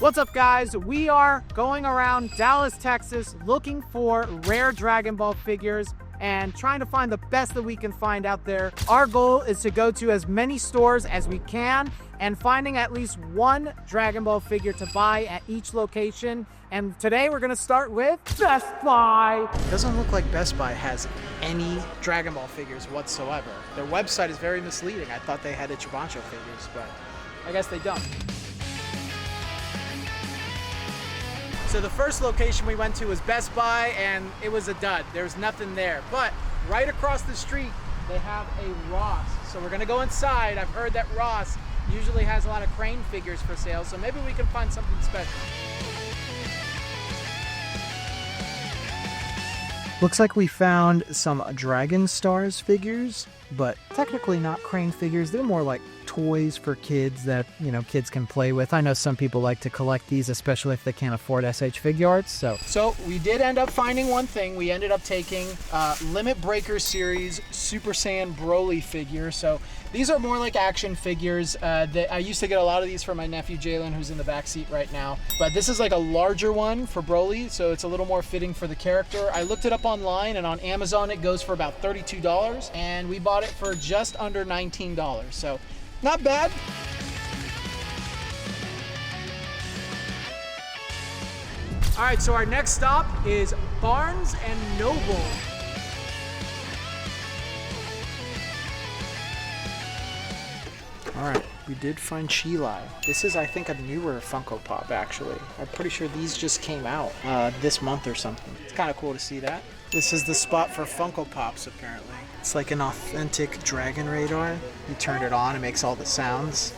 What's up, guys? We are going around Dallas, Texas, looking for rare Dragon Ball figures and trying to find the best that we can find out there. Our goal is to go to as many stores as we can and finding at least one Dragon Ball figure to buy at each location. And today we're gonna start with Best Buy. Doesn't look like Best Buy has any Dragon Ball figures whatsoever. Their website is very misleading. I thought they had Ichibancho figures, but I guess they don't. So the first location we went to was Best Buy, and it was a dud. There's nothing there. But right across the street, they have a Ross. So we're gonna go inside. I've heard that Ross usually has a lot of Crane figures for sale, so maybe we can find something special. Looks like we found some Dragon Stars figures, but technically not Crane figures. They're more like toys for kids that, you know, kids can play with. I know some people like to collect these, especially if they can't afford SH Figuarts. So we did end up finding one thing. We ended up taking Limit Breaker Series Super Saiyan Broly figure. So these are more like action figures. I used to get a lot of these for my nephew Jalen, who's in the back seat right now. But this is like a larger one for Broly, so it's a little more fitting for the character. I looked it up online, and on Amazon it goes for about $32, and we bought it for just under $19. So not bad. All right, so our next stop is Barnes and Noble. All right, we did find Chi-Lai. This is, I think, a newer Funko Pop, actually. I'm pretty sure these just came out this month or something. It's kind of cool to see that. This is the spot for Funko Pops, apparently. It's like an authentic Dragon Radar. You turn it on, it makes all the sounds.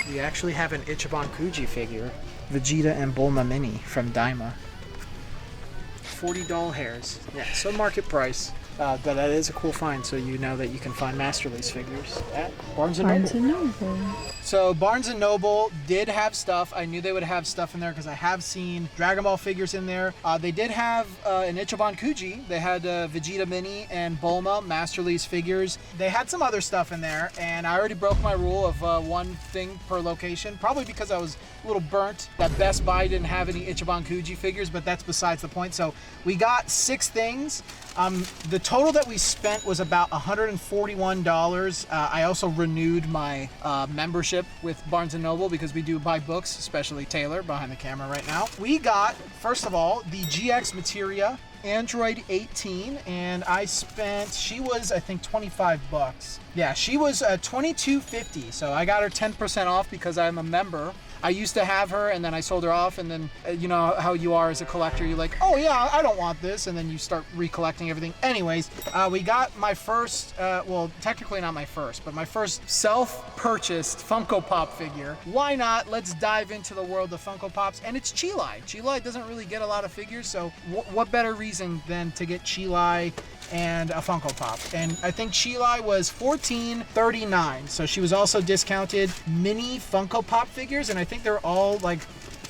We actually have an Ichiban Kuji figure, Vegeta and Bulma Mini from Daima. 40 doll hairs. Yeah, so market price. But that is a cool find, so you know that you can find Master Lease figures at Barnes & Noble. So Barnes & Noble did have stuff. I knew they would have stuff in there because I have seen Dragon Ball figures in there. They did have an Ichiban Kuji. They had Vegeta Mini and Bulma Master Lease figures. They had some other stuff in there, and I already broke my rule of one thing per location, probably because I was a little burnt that Best Buy didn't have any Ichiban Kuji figures, but that's besides the point. So we got 6 things. The total that we spent was about $141. I also renewed my membership with Barnes & Noble because we do buy books, especially Taylor behind the camera right now. We got, first of all, the GX Materia Android 18, and she was, I think, 25 bucks. Yeah, she was $22.50, so I got her 10% off because I'm a member. I used to have her, and then I sold her off, and then you know how you are as a collector. You're like, oh yeah, I don't want this, and then you start recollecting everything. Anyways, we got my first, well, technically not my first, but my first self-purchased Funko Pop figure. Why not? Let's dive into the world of Funko Pops, and it's Chi-Lai. Chi-Lai doesn't really get a lot of figures, so what better reason than to get Chi-Lai and a Funko Pop? And I think Chi-Lai was $14.39, so she was also discounted. Mini Funko Pop figures, and I think they're all like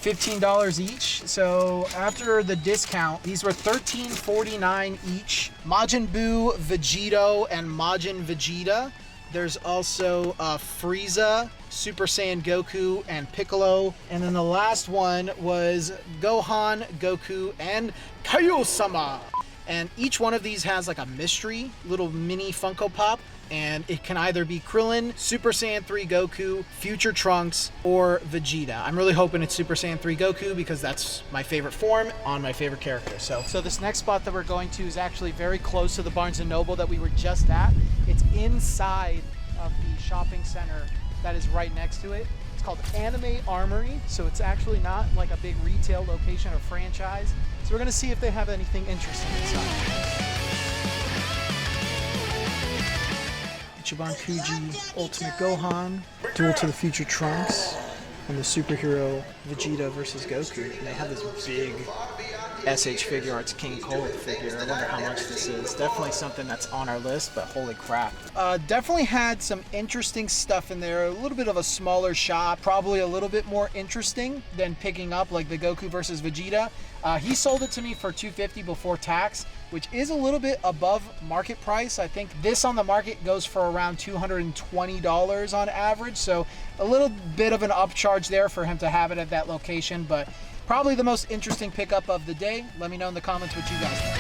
$15 each. So after the discount, these were $13.49 each. Majin Buu, Vegito, and Majin Vegeta. There's also Frieza, Super Saiyan Goku, and Piccolo. And then the last one was Gohan, Goku, and Kaio-sama. And each one of these has like a mystery little mini Funko Pop, and it can either be Krillin, Super Saiyan 3 Goku, Future Trunks, or Vegeta. I'm really hoping it's Super Saiyan 3 Goku because that's my favorite form on my favorite character. So this next spot that we're going to is actually very close to the Barnes & Noble that we were just at. It's inside of the shopping center that is right next to it. It's called Anime Armory, so it's actually not like a big retail location or franchise. So we're gonna see if they have anything interesting inside. Ichiban Kuji Ultimate Gohan, Duel to the Future Trunks, and the superhero Vegeta versus Goku. And they have this big SH Figuarts King Cold figure. I wonder how much this is. Definitely something that's on our list, but holy crap. Definitely had some interesting stuff in there. A little bit of a smaller shop, probably a little bit more interesting than picking up like the Goku versus Vegeta. He sold it to me for $250 before tax, which is a little bit above market price. I think this on the market goes for around $220 on average, so a little bit of an upcharge there for him to have it at that location, but probably the most interesting pickup of the day. Let me know in the comments what you guys think.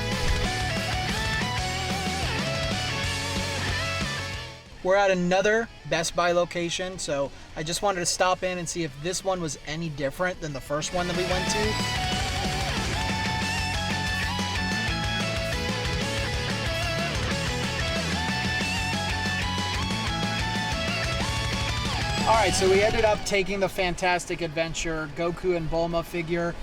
We're at another Best Buy location, so I just wanted to stop in and see if this one was any different than the first one that we went to. Alright, so we ended up taking the Fantastic Adventure Goku and Bulma figure.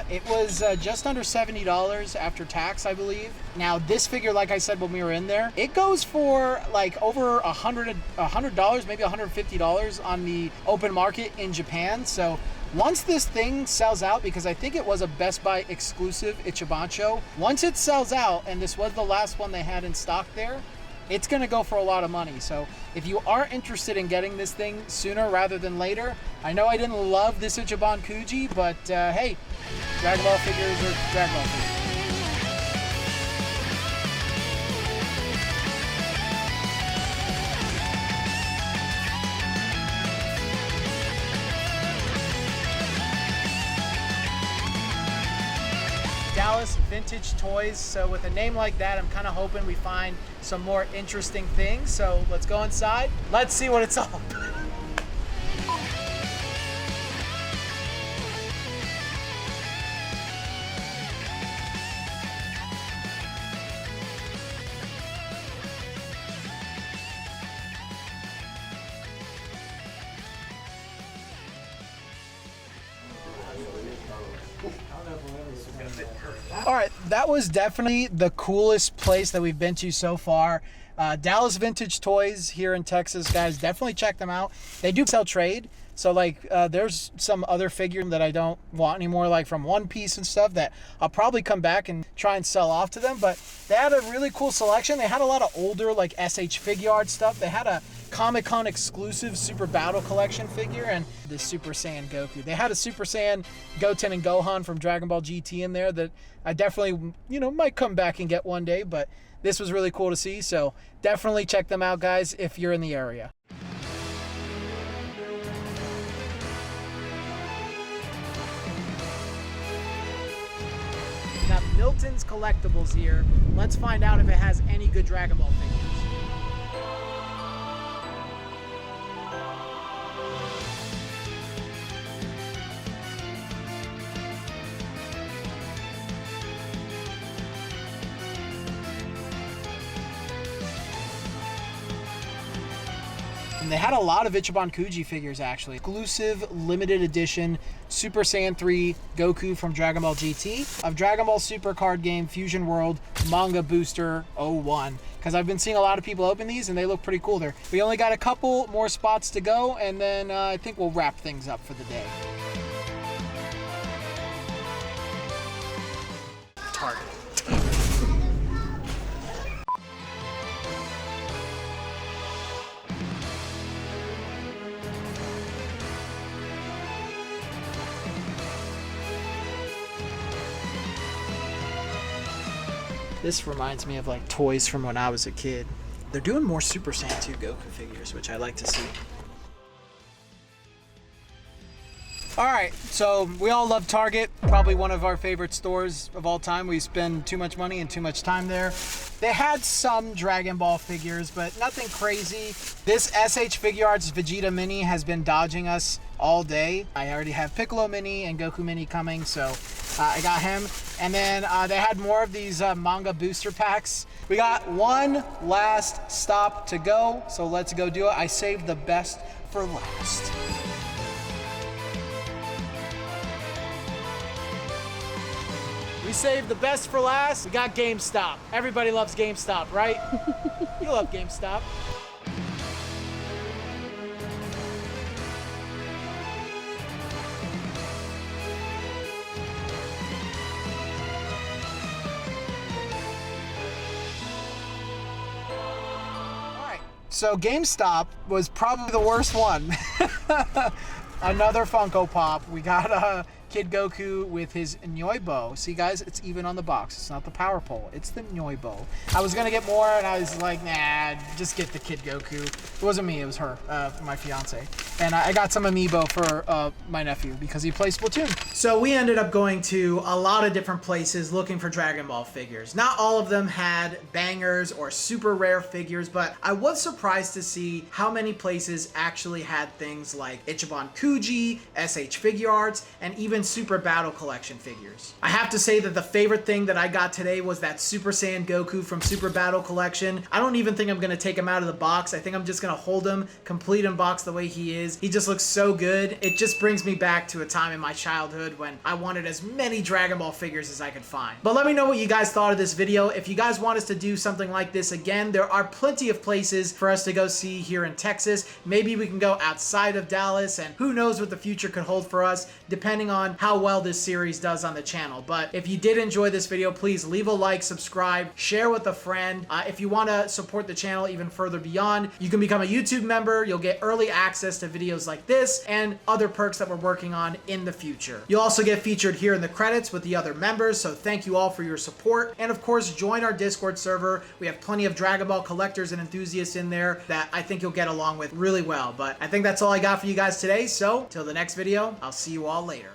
It was just under $70 after tax, I believe. Now, this figure, like I said when we were in there, it goes for like over $100, maybe $150 on the open market in Japan. So once this thing sells out, because I think it was a Best Buy exclusive Ichibancho, once it sells out, and this was the last one they had in stock there, it's going to go for a lot of money. So if you are interested in getting this thing sooner rather than later, I know I didn't love this Ichiban Kuji, but hey, Dragon Ball figures are Dragon Ball figures. Dallas Vintage Toys. So with a name like that, I'm kind of hoping we find some more interesting things. So let's go inside. Let's see what it's all about. All right, that was definitely the coolest place that we've been to so far. Dallas Vintage Toys here in Texas, guys, definitely check them out. They do sell trade. So like there's some other figure that I don't want anymore, like from One Piece and stuff, that I'll probably come back and try and sell off to them. But they had a really cool selection. They had a lot of older like SH Figuarts stuff. They had a Comic-Con exclusive Super Battle Collection figure and the Super Saiyan Goku. They had a Super Saiyan Goten and Gohan from Dragon Ball GT in there that I definitely, might come back and get one day, but this was really cool to see. So definitely check them out, guys, if you're in the area. We got Milton's Collectibles here. Let's find out if it has any good Dragon Ball figures. And they had a lot of Ichiban Kuji figures, actually. Exclusive limited edition Super Saiyan 3 Goku from Dragon Ball GT of Dragon Ball Super card game Fusion World Manga Booster 01. Because I've been seeing a lot of people open these and they look pretty cool there. We only got a couple more spots to go, and then I think we'll wrap things up for the day. Target. This reminds me of like toys from when I was a kid. They're doing more Super Saiyan 2 Goku figures, which I like to see. Alright, so we all love Target, probably one of our favorite stores of all time. We spend too much money and too much time there. They had some Dragon Ball figures, but nothing crazy. This SH Figuarts Vegeta Mini has been dodging us all day. I already have Piccolo Mini and Goku Mini coming, so I got him. And then they had more of these manga booster packs. We got one last stop to go, so let's go do it. I saved the best for last. We saved the best for last. We got GameStop. Everybody loves GameStop, right? You love GameStop. So GameStop was probably the worst one. Another Funko Pop. We got Kid Goku with his Nyoibo. See, guys, it's even on the box. It's not the Power Pole. It's the Nyoibo. I was going to get more, and I was like, nah, just get the Kid Goku. It wasn't me. It was her, my fiance. And I got some Amiibo for my nephew because he plays Splatoon. So we ended up going to a lot of different places looking for Dragon Ball figures. Not all of them had bangers or super rare figures, but I was surprised to see how many places actually had things like Ichiban Kuji, SH Figure Arts, and even Super Battle Collection figures. I have to say that the favorite thing that I got today was that Super Saiyan Goku from Super Battle Collection. I don't even think I'm going to take him out of the box. I think I'm just going to hold him complete in box the way he is. He just looks so good. It just brings me back to a time in my childhood when I wanted as many Dragon Ball figures as I could find. But let me know what you guys thought of this video. If you guys want us to do something like this again, there are plenty of places for us to go see here in Texas. Maybe we can go outside of Dallas, and who knows what the future could hold for us, depending on how well this series does on the channel. But if you did enjoy this video, please leave a like, subscribe, share with a friend. If you want to support the channel even further beyond, you can become a YouTube member. You'll get early access to videos like this and other perks that we're working on in the future. You'll also get featured here in the credits with the other members, so thank you all for your support. And of course, join our Discord server. We have plenty of Dragon Ball collectors and enthusiasts in there that I think you'll get along with really well. But I think that's all I got for you guys today, so till the next video, I'll see you all later.